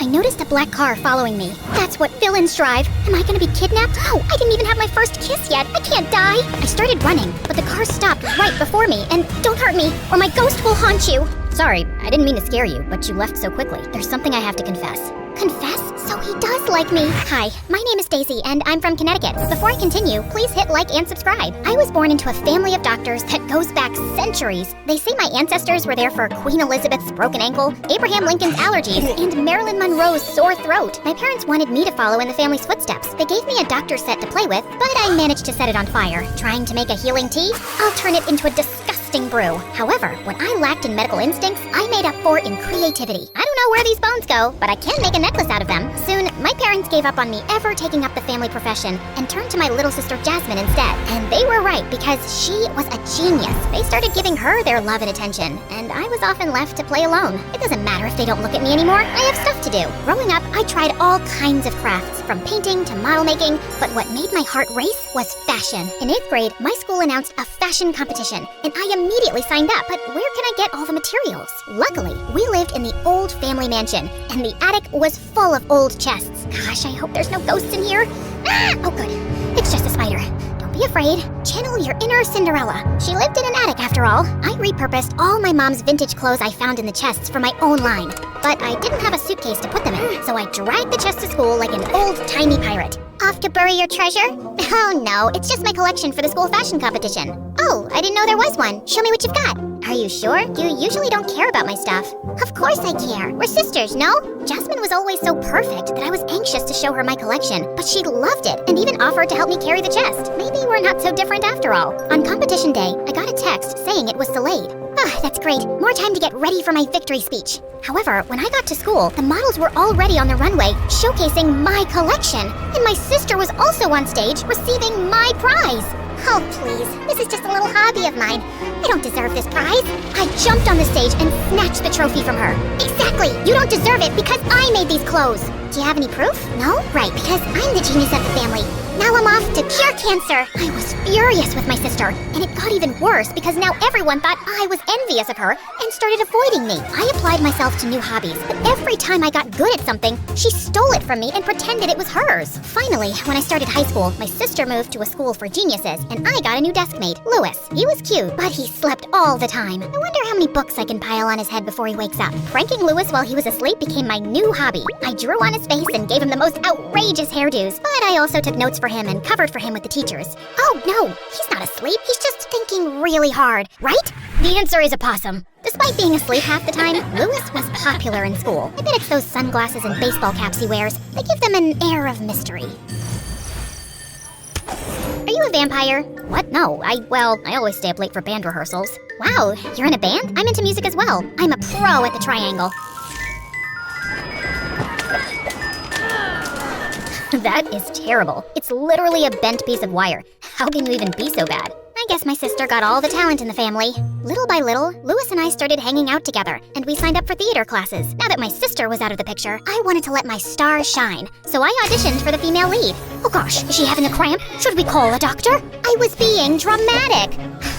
I noticed a black car following me. That's what villains drive. Am I gonna be kidnapped? Oh, I didn't even have my first kiss yet. I can't die. I started running, but the car stopped right before me. And don't hurt me, or my ghost will haunt you. Sorry, I didn't mean to scare you, but you left so quickly. There's something I have to confess. Confess? So he does like me. Hi, my name is Daisy, and I'm from Connecticut. Before I continue, please hit like and subscribe. I was born into a family of doctors that goes back centuries. They say my ancestors were there for Queen Elizabeth's broken ankle, Abraham Lincoln's allergies, and Marilyn Monroe's sore throat. My parents wanted me to follow in the family's footsteps. They gave me a doctor's set to play with, but I managed to set it on fire. Trying to make a healing tea? I'll turn it into a disgusting brew. However, when I lacked in medical instincts, I made up for it in creativity. I don't know where these bones go, but I can make a necklace out of them. Soon, my parents gave up on me ever taking up the family profession and turned to my little sister Jasmine instead. And they were right, because she was a genius. They started giving her their love and attention, and I was often left to play alone. It doesn't matter if they don't look at me anymore. I have stuff to do. Growing up, I tried all kinds of crafts, from painting to model making, but what made my heart race was fashion. In 8th grade, my school announced a fashion competition, and I immediately signed up, but where can I get all the materials? Luckily, we lived in the old family mansion, and the attic was full of old chests. Gosh, I hope there's no ghosts in here. Ah! Oh good, it's just a spider. Don't be afraid. Channel your inner Cinderella. She lived in an attic after all. I repurposed all my mom's vintage clothes I found in the chests for my own line. But I didn't have a suitcase to put them in, so I dragged the chest to school like an old-timey pirate. Off to bury your treasure? Oh no, it's just my collection for the school fashion competition. Oh, I didn't know there was one. Show me what you've got. Are you sure? You usually don't care about my stuff. Of course I care. We're sisters, no? Jasmine was always so perfect that I was anxious to show her my collection, but she loved it and even offered to help me carry the chest. Maybe we're not so different after all. On competition day, I got a text saying it was delayed. Ah, that's great. More time to get ready for my victory speech. However, when I got to school, the models were already on the runway, showcasing my collection. And my sister was also on stage, receiving my prize. Oh, please. This is just a little hobby of mine. I don't deserve this prize. I jumped on the stage and snatched the trophy from her. Exactly. You don't deserve it because I made these clothes. Do you have any proof? No? Right, because I'm the genius of the family. Now I'm off to cure cancer. I was furious with my sister, and it got even worse because now everyone thought I was envious of her and started avoiding me. I applied myself to new hobbies, but every time I got good at something, she stole it from me and pretended it was hers. Finally, when I started high school, my sister moved to a school for geniuses, and I got a new deskmate, Louis. He was cute, but he slept all the time. I wonder how many books I can pile on his head before he wakes up. Pranking Louis while he was asleep became my new hobby. I drew on his face and gave him the most outrageous hairdos, but I also took notes for him and covered for him with the teachers. Oh no, he's not asleep, he's just thinking really hard, right? The answer is a possum. Despite being asleep half the time, Louis was popular in school. I bet it's those sunglasses and baseball caps he wears. They give them an air of mystery. Are you a vampire? What? No, I always stay up late for band rehearsals. Wow, you're in a band? I'm into music as well. I'm a pro at the triangle. That is terrible. It's literally a bent piece of wire. How can you even be so bad? I guess my sister got all the talent in the family. Little by little, Louis and I started hanging out together, and we signed up for theater classes. Now that my sister was out of the picture, I wanted to let my star shine, so I auditioned for the female lead. Oh gosh, is she having a cramp? Should we call a doctor? I was being dramatic.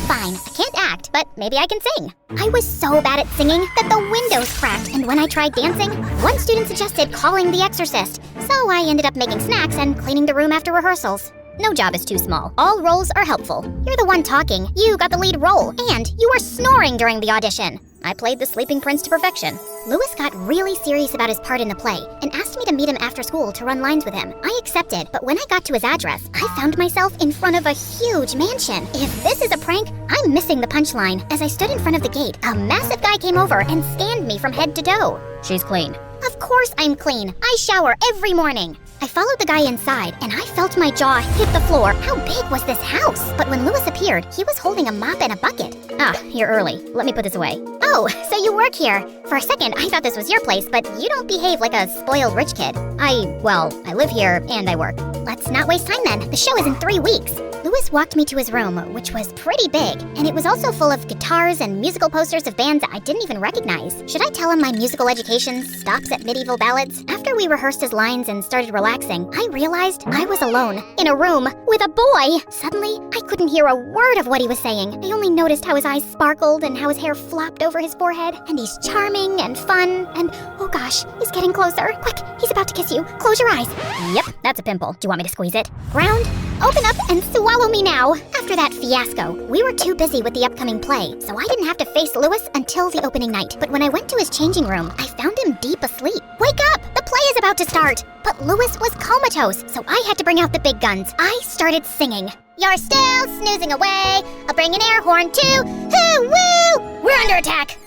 Fine, I can't act, but maybe I can sing. I was so bad at singing that the windows cracked, and when I tried dancing, one student suggested calling the exorcist, so I ended up making snacks and cleaning the room after rehearsals. No job is too small. All roles are helpful. You're the one talking. You got the lead role. And you were snoring during the audition. I played the sleeping prince to perfection. Louis got really serious about his part in the play and asked me to meet him after school to run lines with him. I accepted, but when I got to his address, I found myself in front of a huge mansion. If this is a prank, I'm missing the punchline. As I stood in front of the gate, a massive guy came over and scanned me from head to toe. She's clean. Of course I'm clean. I shower every morning. I followed the guy inside, and I felt my jaw hit the floor. How big was this house? But when Louis appeared, he was holding a mop and a bucket. Ah, you're early. Let me put this away. Oh, so you work here. For a second, I thought this was your place, but you don't behave like a spoiled rich kid. I live here and I work. Let's not waste time then. The show is in 3 weeks. Louis walked me to his room, which was pretty big, and it was also full of guitars and musical posters of bands I didn't even recognize. Should I tell him my musical education stops at medieval ballads? After we rehearsed his lines and started relaxing, I realized I was alone, in a room, with a boy. Suddenly, I couldn't hear a word of what he was saying. I only noticed how his eyes sparkled and how his hair flopped over his forehead. And he's charming and fun, and oh gosh, he's getting closer. Quick, he's about to kiss you. Close your eyes. Yep, that's a pimple. Do you want me to squeeze it? Round, open up and swallow me now. After that fiasco, we were too busy with the upcoming play, so I didn't have to face Louis until the opening night. But when I went to his changing room, I found him deep asleep. Wake up! The play is about to start! But Louis was comatose, so I had to bring out the big guns. I started singing. You're still snoozing away. I'll bring an air horn too. Hoo-woo! We're under attack!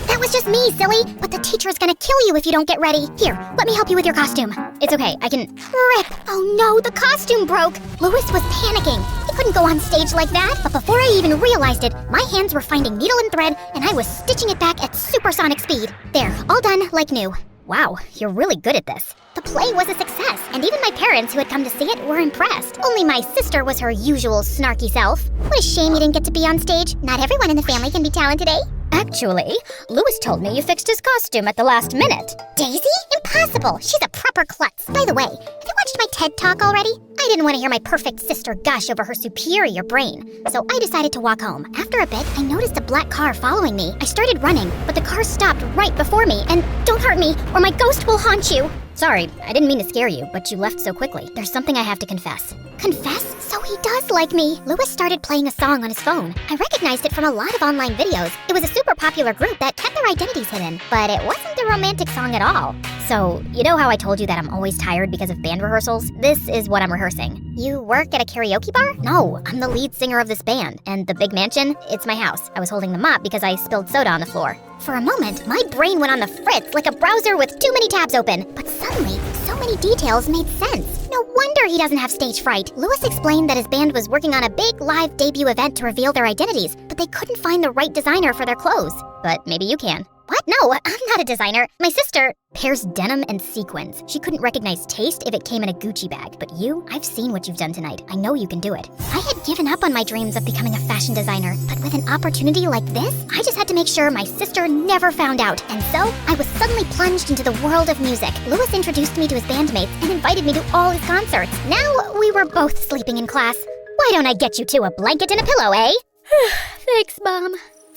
That was just me, silly, but the teacher's gonna kill you if you don't get ready. Here, let me help you with your costume. It's okay, I can... Rip! Oh no, the costume broke! Louis was panicking. He couldn't go on stage like that, but before I even realized it, my hands were finding needle and thread, and I was stitching it back at supersonic speed. There, all done like new. Wow, you're really good at this. The play was a success, and even my parents who had come to see it were impressed. Only my sister was her usual snarky self. What a shame you didn't get to be on stage. Not everyone in the family can be talented, eh? Actually, Louis told me you fixed his costume at the last minute. Daisy? Impossible! She's a proper klutz. By the way, have you watched my TED Talk already? I didn't want to hear my perfect sister gush over her superior brain, so I decided to walk home. After a bit, I noticed a black car following me. I started running, but the car stopped right before me, and don't hurt me, or my ghost will haunt you. Sorry, I didn't mean to scare you, but you left so quickly. There's something I have to confess. Confess? So he does like me. Louis started playing a song on his phone. I recognized it from a lot of online videos. It was a super popular group that kept their identities hidden, but it wasn't a romantic song at all. So, you know how I told you that I'm always tired because of band rehearsals? This is what I'm rehearsing. You work at a karaoke bar? No, I'm the lead singer of this band. And the big mansion? It's my house. I was holding the mop because I spilled soda on the floor. For a moment, my brain went on the fritz like a browser with too many tabs open. But suddenly, so many details made sense. No wonder he doesn't have stage fright. Louis explained that his band was working on a big live debut event to reveal their identities, but they couldn't find the right designer for their clothes. But maybe you can. What? No, I'm not a designer. My sister pairs denim and sequins. She couldn't recognize taste if it came in a Gucci bag. But you, I've seen what you've done tonight. I know you can do it. I had given up on my dreams of becoming a fashion designer, but with an opportunity like this, I just had to make sure my sister never found out. And so, I was suddenly plunged into the world of music. Louis introduced me to his bandmates and invited me to all his concerts. Now, we were both sleeping in class. Why don't I get you two a blanket and a pillow, eh? Thanks, Mom.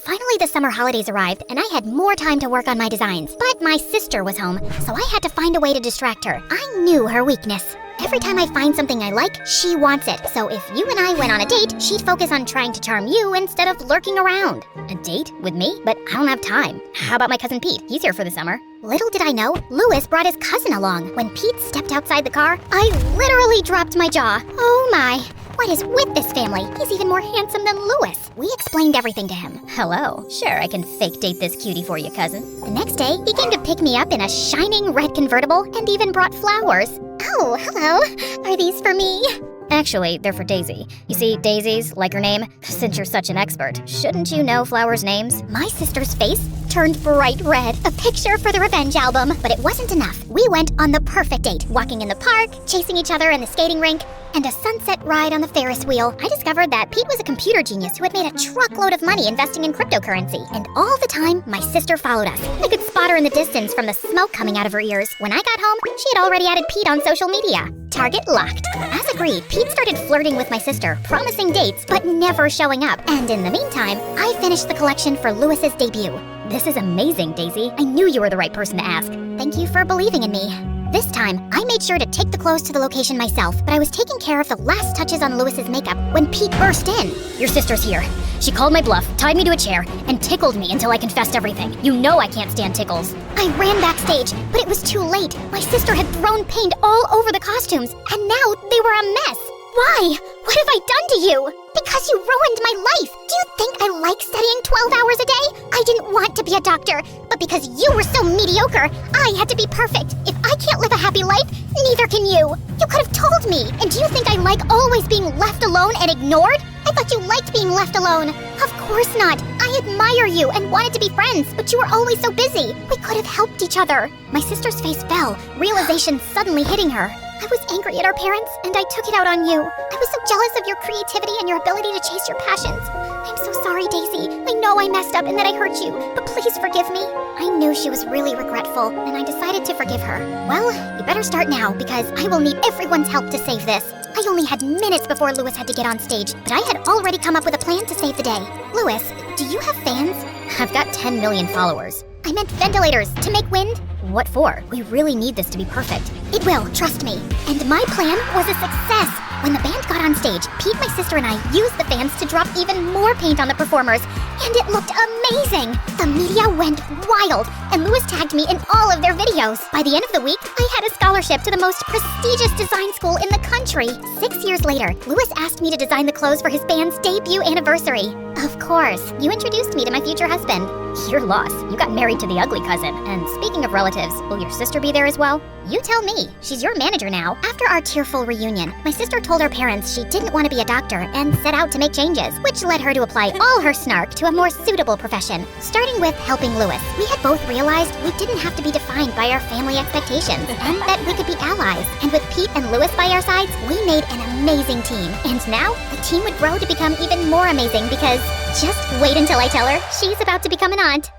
Finally, the summer holidays arrived, and I had more time to work on my designs. But my sister was home, so I had to find a way to distract her. I knew her weakness. Every time I find something I like, she wants it. So if you and I went on a date, she'd focus on trying to charm you instead of lurking around. A date with me? But I don't have time. How about my cousin Pete? He's here for the summer. Little did I know, Louis brought his cousin along. When Pete stepped outside the car, I literally dropped my jaw. Oh my. What is with this family? He's even more handsome than Louis. We explained everything to him. Hello. Sure, I can fake date this cutie for you, cousin. The next day, he came to pick me up in a shining red convertible and even brought flowers. Oh, hello. Are these for me? Actually, they're for Daisy. You see, Daisy's, like her name, since you're such an expert, shouldn't you know flowers' names? My sister's face turned bright red, a picture for the revenge album. But it wasn't enough. We went on the perfect date, walking in the park, chasing each other in the skating rink, and a sunset ride on the Ferris wheel. I discovered that Pete was a computer genius who had made a truckload of money investing in cryptocurrency. And all the time, my sister followed us. I could spot her in the distance from the smoke coming out of her ears. When I got home, she had already added Pete on social media. Target locked. As agreed, Pete started flirting with my sister, promising dates, but never showing up. And in the meantime, I finished the collection for Louis's debut. This is amazing, Daisy. I knew you were the right person to ask. Thank you for believing in me. This time, I made sure to take the clothes to the location myself, but I was taking care of the last touches on Louis's makeup when Pete burst in. Your sister's here. She called my bluff, tied me to a chair, and tickled me until I confessed everything. You know I can't stand tickles. I ran backstage, but it was too late. My sister had thrown paint all over the costumes, and now they were a mess. Why? What have I done to you? Because you ruined my life. Do you think I like studying 12 hours a day? I didn't want to be a doctor, but because you were so mediocre, I had to be perfect. If I can't live a happy life, neither can you. You could have told me. And do you think I like always being left alone and ignored? I thought you liked being left alone. Of course not. I admire you and wanted to be friends, but you were always so busy. We could have helped each other. My sister's face fell, realization suddenly hitting her. I was angry at our parents, and I took it out on you. I was so jealous of your creativity and your ability to chase your passions. I'm so sorry, Daisy. I know I messed up and that I hurt you, but please forgive me. I knew she was really regretful, and I decided to forgive her. Well, you better start now, because I will need everyone's help to save this. I only had minutes before Lewis had to get on stage, but I had already come up with a plan to save the day. Lewis, do you have fans? I've got 10 million followers. I meant ventilators to make wind. What for? We really need this to be perfect. It will, trust me. And my plan was a success. When the band got on stage, Pete, my sister, and I used the fans to drop even more paint on the performers, and it looked amazing. The media went wild, and Lewis tagged me in all of their videos. By the end of the week, I had a scholarship to the most prestigious design school in the country. 6 years later, Lewis asked me to design the clothes for his band's debut anniversary. Of course, you introduced me to my future husband. Your loss. You got married to the ugly cousin. And speaking of relatives, will your sister be there as well? You tell me. She's your manager now. After our tearful reunion, my sister told her parents she didn't want to be a doctor and set out to make changes, which led her to apply all her snark to a more suitable profession, starting with helping Lewis. We had both realized we didn't have to be defined by our family expectations and that we could be allies. And with Pete and Lewis by our sides, we made an amazing team. And now, the team would grow to become even more amazing because just wait until I tell her she's about to become an aunt.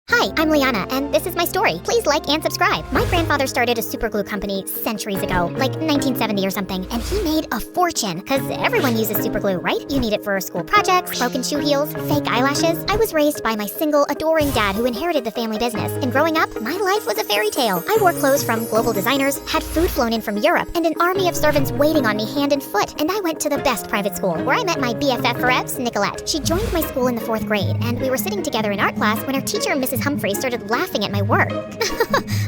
Hi, I'm Liana, and this is my story. Please like and subscribe. My grandfather started a superglue company centuries ago, like 1970 or something, and he made a fortune, because everyone uses superglue, right? You need it for school projects, broken shoe heels, fake eyelashes. I was raised by my single, adoring dad who inherited the family business, and growing up, my life was a fairy tale. I wore clothes from global designers, had food flown in from Europe, and an army of servants waiting on me hand and foot, and I went to the best private school, where I met my BFF forever, Nicolette. She joined my school in the 4th grade, and we were sitting together in art class when our teacher, Mrs. Humphrey, started laughing at my work.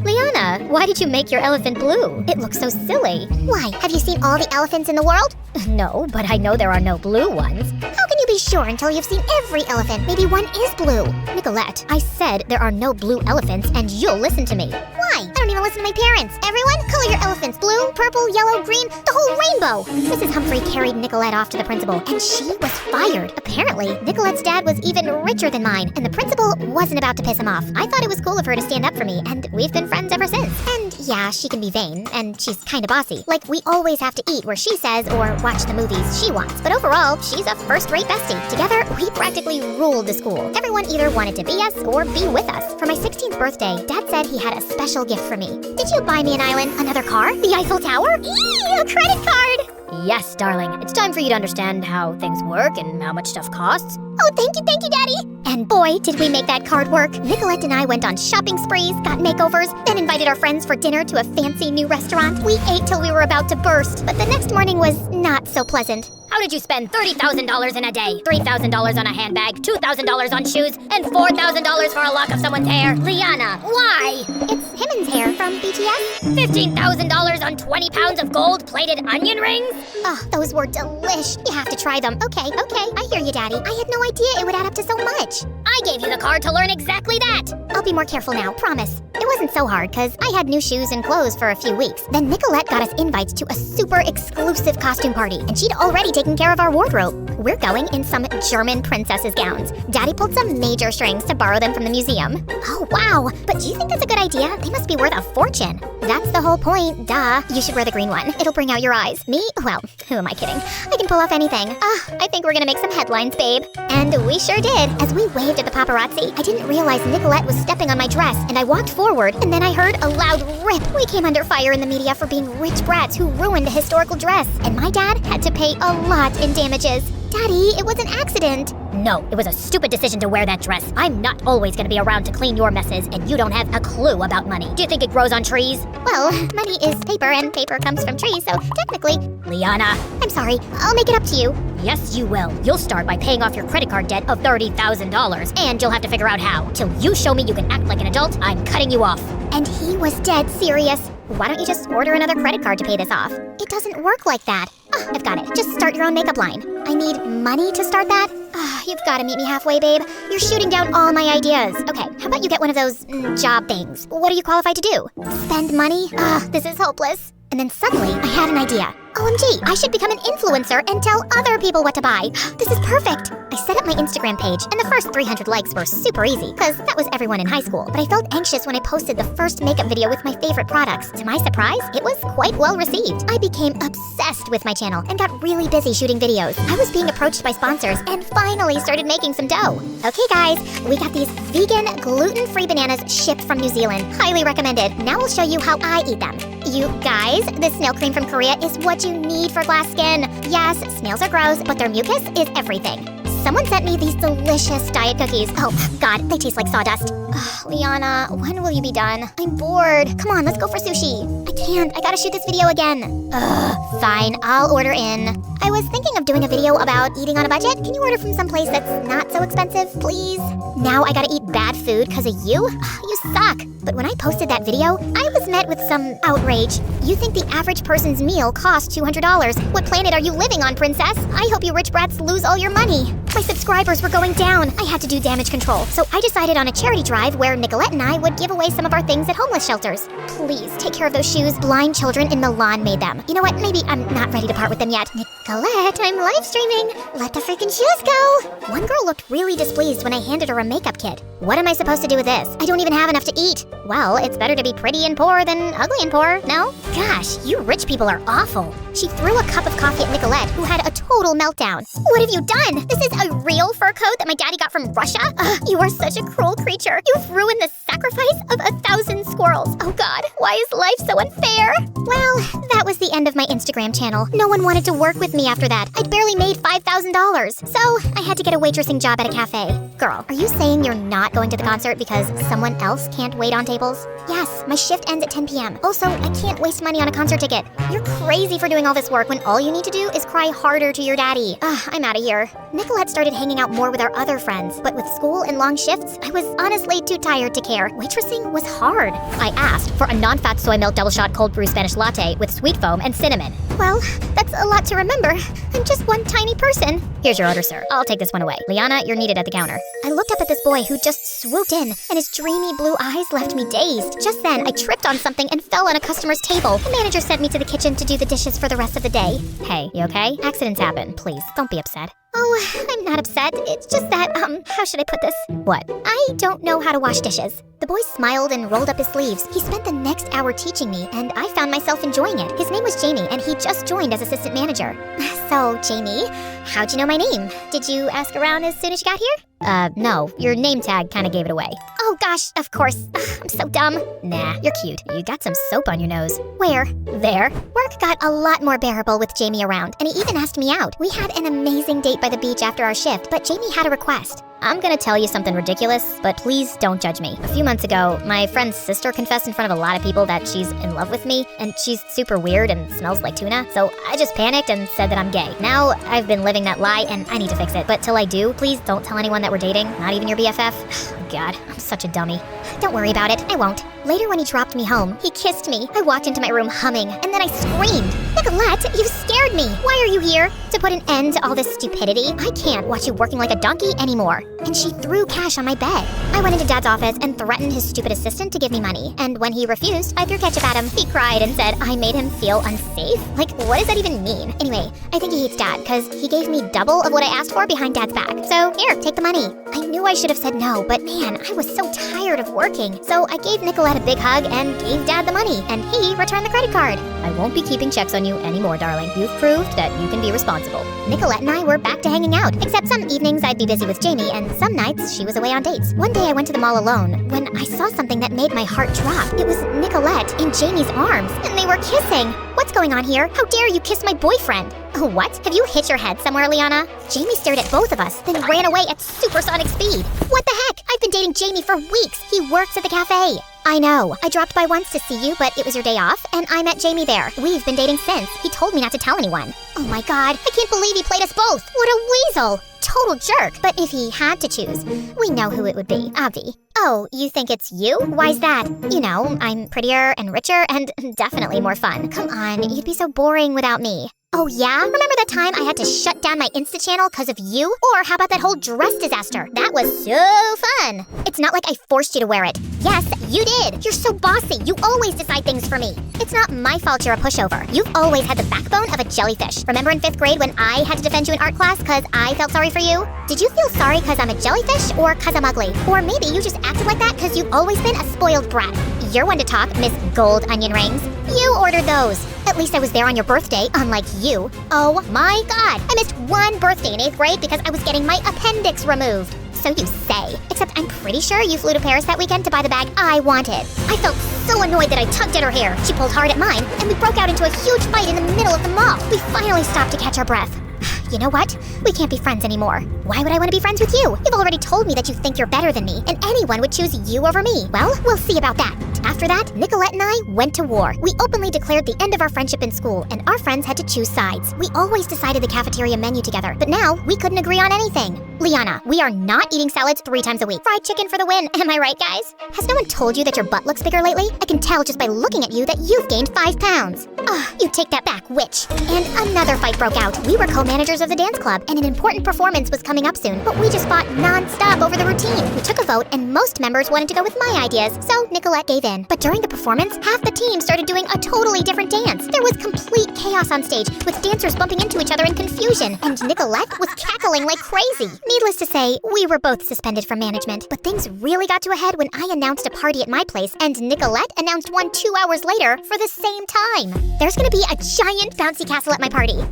Liana, why did you make your elephant blue? It looks so silly. Why, have you seen all the elephants in the world? No, but I know there are no blue ones. How can you be sure until you've seen every elephant? Maybe one is blue. Nicolette, I said there are no blue elephants, and you'll listen to me. Why? I don't even listen to my parents. Everyone, color your elephants blue, purple, yellow, green, the whole rainbow. Mrs. Humphrey carried Nicolette off to the principal, and she was fired. Apparently, Nicolette's dad was even richer than mine, and the principal wasn't about to piss him off. I thought it was cool of her to stand up for me, and we've been friends ever since. And yeah, she can be vain, and she's kinda bossy. Like, we always have to eat where she says or watch the movies she wants. But overall, she's a first-rate bestie. Together, we practically ruled the school. Everyone either wanted to be us or be with us. For my 16th birthday, Dad said he had a special gift for me. Did you buy me an island? Another car? The Eiffel Tower? Eee, a credit card! Yes, darling. It's time for you to understand how things work and how much stuff costs. Oh, thank you, Daddy! And boy, did we make that card work. Nicolette and I went on shopping sprees, got makeovers, then invited our friends for dinner to a fancy new restaurant. We ate till we were about to burst, but the next morning was not so pleasant. How did you spend $30,000 in a day? $3,000 on a handbag, $2,000 on shoes, and $4,000 for a lock of someone's hair? Liana, why? It's Himmen's hair from BTS. $15,000 on 20 pounds of gold-plated onion rings? Oh, those were delish. You have to try them. Okay, I hear you, Daddy. I had no idea it would add up to so much. I gave you the card to learn exactly that. I'll be more careful now, promise. It wasn't so hard, because I had new shoes and clothes for a few weeks. Then Nicolette got us invites to a super exclusive costume party, and she'd already taken care of our wardrobe. We're going in some German princess's gowns. Daddy pulled some major strings to borrow them from the museum. Oh, wow. But do you think that's a good idea? They must be worth a fortune. That's the whole point, duh. You should wear the green one. It'll bring out your eyes. Me? Well, who am I kidding? I can pull off anything. I think we're gonna make some headlines, babe. And we sure did. As we waved at the paparazzi, I didn't realize Nicolette was stepping on my dress, and I walked forward, and then I heard a loud rip. We came under fire in the media for being rich brats who ruined a historical dress, and my dad had to pay a lot in damages. Daddy, it was an accident. No, it was a stupid decision to wear that dress. I'm not always gonna be around to clean your messes, and you don't have a clue about money. Do you think it grows on trees? Well, money is paper, and paper comes from trees, so technically... Liana! I'm sorry, I'll make it up to you. Yes, you will. You'll start by paying off your credit card debt of $30,000, and you'll have to figure out how. Till you show me you can act like an adult, I'm cutting you off. And he was dead serious. Why don't you just order another credit card to pay this off? It doesn't work like that. I've got it. Just start your own makeup line. I need money to start that? You've got to meet me halfway, babe. You're shooting down all my ideas. Okay, how about you get one of those job things? What are you qualified to do? Spend money? This is hopeless. And then suddenly, I had an idea. OMG, I should become an influencer and tell other people what to buy. This is perfect. I set up my Instagram page, and the first 300 likes were super easy, because that was everyone in high school. But I felt anxious when I posted the first makeup video with my favorite products. To my surprise, it was quite well received. I became obsessed with my channel and got really busy shooting videos. I was being approached by sponsors and finally started making some dough. Okay guys, we got these vegan, gluten-free bananas shipped from New Zealand. Highly recommended. Now I'll show you how I eat them. You guys, this snail cream from Korea is what you need for glass skin. Yes, snails are gross, but their mucus is everything. Someone sent me these delicious diet cookies. Oh, God, they taste like sawdust. Ugh, Liana, when will you be done? I'm bored. Come on, let's go for sushi. I can't. I gotta shoot this video again. Ugh, fine, I'll order in. I was thinking of doing a video about eating on a budget. Can you order from someplace that's not so expensive, please? Now I gotta eat bad food because of you? You suck. But when I posted that video, I was met with some outrage. You think the average person's meal costs $200. What planet are you living on, princess? I hope you rich brats lose all your money. My subscribers were going down. I had to do damage control. So I decided on a charity drive where Nicolette and I would give away some of our things at homeless shelters. Please take care of those shoes. Blind children in Milan made them. You know what? Maybe I'm not ready to part with them yet. Nicolette, I'm live streaming. Let the freaking shoes go. One girl looked really displeased when I handed her a makeup kit. What am I supposed to do with this? I don't even have enough to eat. Well, it's better to be pretty and poor than ugly and poor, no? Gosh, you rich people are awful. She threw a cup of coffee at Nicolette, who had a total meltdown. What have you done? This is a real fur coat that my daddy got from Russia? You are such a cruel creature. You've ruined the sacrifice of 1,000 squirrels. Oh God, why is life so unfair? Well, that was the end of my Instagram channel. No one wanted to work with me after that. I'd barely made $5,000. So I had to get a waitressing job at a cafe. Girl, are you saying you're not going to the concert because someone else can't wait on tables? Yes, my shift ends at 10 p.m. Also, I can't waste money on a concert ticket. You're crazy for doing all this work when all you need to do is cry harder to your daddy. I'm out of here. Nicolette started hanging out more with our other friends, but with school and long shifts, I was honestly too tired to care. Waitressing was hard. I asked for a non-fat soy milk double shot cold brew Spanish latte with sweet foam and cinnamon. Well, that's a lot to remember. I'm just one tiny person. Here's your order, sir. I'll take this one away. Liana, you're needed at the counter. I looked up at this boy who just swooped in, and his dreamy blue eyes left me dazed. Just then, I tripped on something and fell on a customer's table. The manager sent me to the kitchen to do the dishes for the rest of the day. Hey, you okay? Accidents happen. Please, don't be upset. Oh, I'm not upset. It's just that, how should I put this? What? I don't know how to wash dishes. The boy smiled and rolled up his sleeves. He spent the next hour teaching me, and I found myself enjoying it. His name was Jamie, and he just joined as assistant manager. So, Jamie, how'd you know my name? Did you ask around as soon as you got here? No. Your name tag kinda gave it away. Oh gosh, of course. I'm so dumb. Nah, you're cute. You got some soap on your nose. Where? There. Work got a lot more bearable with Jamie around, and he even asked me out. We had an amazing date by the beach after our shift, but Jamie had a request. I'm gonna tell you something ridiculous, but please don't judge me. A few months ago, my friend's sister confessed in front of a lot of people that she's in love with me, and she's super weird and smells like tuna, so I just panicked and said that I'm gay. Now, I've been living that lie, and I need to fix it. But till I do, please don't tell anyone that we're dating, not even your BFF. God, I'm such a dummy. Don't worry about it, I won't. Later when he dropped me home, he kissed me. I walked into my room humming, and then I screamed. Nicolette, you scared me. Why are you here? To put an end to all this stupidity? I can't watch you working like a donkey anymore. And she threw cash on my bed. I went into Dad's office and threatened his stupid assistant to give me money. And when he refused, I threw ketchup at him. He cried and said I made him feel unsafe. Like, what does that even mean? Anyway, I think he hates Dad because he gave me double of what I asked for behind Dad's back. So here, take the money. I knew I should have said no, but man, I was so tired of working. So I gave Nicolette a big hug and gave Dad the money, and he returned the credit card. I won't be keeping checks on you anymore, darling. You've proved that you can be responsible. Nicolette and I were back to hanging out, except some evenings I'd be busy with Jamie, and some nights she was away on dates. One day I went to the mall alone when I saw something that made my heart drop. It was Nicolette in Jamie's arms, and they were kissing. What's going on here? How dare you kiss my boyfriend? Oh, what? Have you hit your head somewhere, Liana? Jamie stared at both of us, then ran away at supersonic speed. What the heck? I've been dating Jamie for weeks. He works at the cafe. I know. I dropped by once to see you, but it was your day off, and I met Jamie there. We've been dating since. He told me not to tell anyone. Oh my God, I can't believe he played us both. What a weasel. Total jerk. But if he had to choose, we know who it would be, Avi. Oh, you think it's you? Why's that? You know, I'm prettier and richer and definitely more fun. Come on, you'd be so boring without me. Oh yeah? Remember that time I had to shut down my Insta channel because of you? Or how about that whole dress disaster? That was so fun. It's not like I forced you to wear it. Yes, you did did. You're so bossy. You always decide things for me. It's not my fault you're a pushover. You've always had the backbone of a jellyfish. Remember in 5th grade when I had to defend you in art class because I felt sorry for you? Did you feel sorry because I'm a jellyfish or because I'm ugly? Or maybe you just acted like that because you've always been a spoiled brat. You're one to talk, Miss Gold Onion Rings. You ordered those. At least I was there on your birthday, unlike you. Oh my god, I missed one birthday in 8th grade because I was getting my appendix removed. So you say. Except I'm pretty sure you flew to Paris that weekend to buy the bag I wanted. I felt so annoyed that I tugged at her hair. She pulled hard at mine, and we broke out into a huge fight in the middle of the mall. We finally stopped to catch our breath. You know what? We can't be friends anymore. Why would I want to be friends with you? You've already told me that you think you're better than me, and anyone would choose you over me. Well, we'll see about that. After that, Nicolette and I went to war. We openly declared the end of our friendship in school, and our friends had to choose sides. We always decided the cafeteria menu together, but now we couldn't agree on anything. Liana, we are not eating salads 3 times a week. Fried chicken for the win, am I right, guys? Has no one told you that your butt looks bigger lately? I can tell just by looking at you that you've gained 5 pounds. Ugh, you take that back, witch. And another fight broke out. We were co-managers of the dance club, and an important performance was coming up soon, but we just fought non-stop over the routine. We took a vote, and most members wanted to go with my ideas, so Nicolette gave in. But during the performance, half the team started doing a totally different dance. There was complete chaos on stage, with dancers bumping into each other in confusion, and Nicolette was cackling like crazy. Needless to say, we were both suspended from management. But things really got to a head when I announced a party at my place, and Nicolette announced one 2 hours later for the same time. There's gonna be a giant bouncy castle at my party.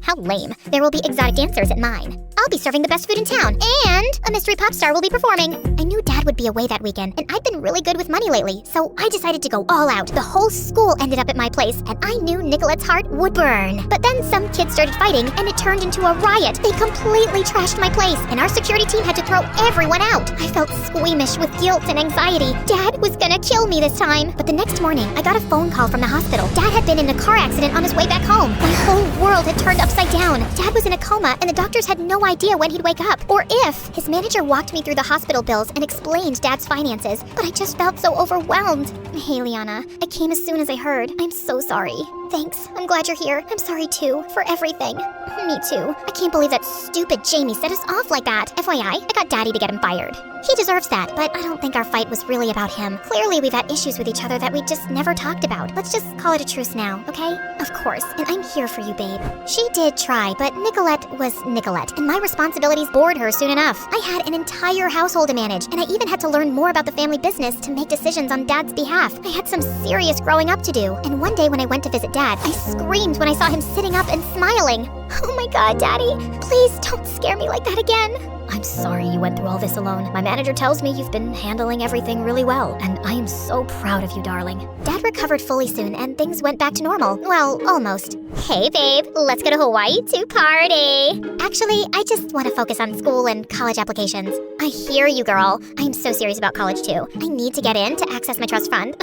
How lame. There will be exotic dancers at mine. I'll be serving the best food in town, and a mystery pop star will be performing. I knew Dad would be away that weekend, and I've been really good with money lately, so I decided to go all out. The whole school ended up at my place, and I knew Nicolette's heart would burn. But then some kids started fighting, and it turned into a riot. They completely trashed my place, and our security team had to throw everyone out. I felt squeamish with guilt and anxiety. Dad was gonna kill me this time. But the next morning, I got a phone call from the hospital. Dad had been in a car accident on his way back home. My whole world had turned upside down. Dad was in a coma, and the doctors had no idea when he'd wake up, or if. His manager walked me through the hospital bills and explained Dad's finances, but I just felt so overwhelmed. Hey, Liana, I came as soon as I heard. I'm so sorry. Thanks. I'm glad you're here. I'm sorry, too, for everything. Me too. I can't believe that stupid Jamie set us off like that. FYI, I got Daddy to get him fired. He deserves that, but I don't think our fight was really about him. Clearly, we've had issues with each other that we just never talked about. Let's just call it a truce now, okay? Of course, and I'm here for you, babe. She did try, but Nicolette was Nicolette, and my responsibilities bored her soon enough. I had an entire household to manage, and I even had to learn more about the family business to make decisions on Dad's behalf. I had some serious growing up to do, and one day when I went to visit Dad, I screamed when I saw him sitting up and smiling. Oh my God, Daddy, please don't scare me like that again. I'm sorry you went through all this alone. My manager tells me you've been handling everything really well, and I am so proud of you, darling. Dad recovered fully soon, and things went back to normal. Well, almost. Hey, babe, let's go to Hawaii to party. Actually, I just want to focus on school and college applications. I hear you, girl. I'm so serious about college, too. I need to get in to access my trust fund.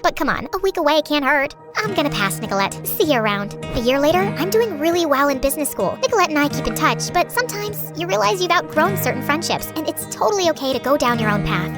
But come on, a week away can't hurt. I'm gonna pass, Nicolette. See you around. A year later, I'm doing really well in business school. Nicolette and I keep in touch, but sometimes you realize you've outgrown certain friendships, and it's totally okay to go down your own path.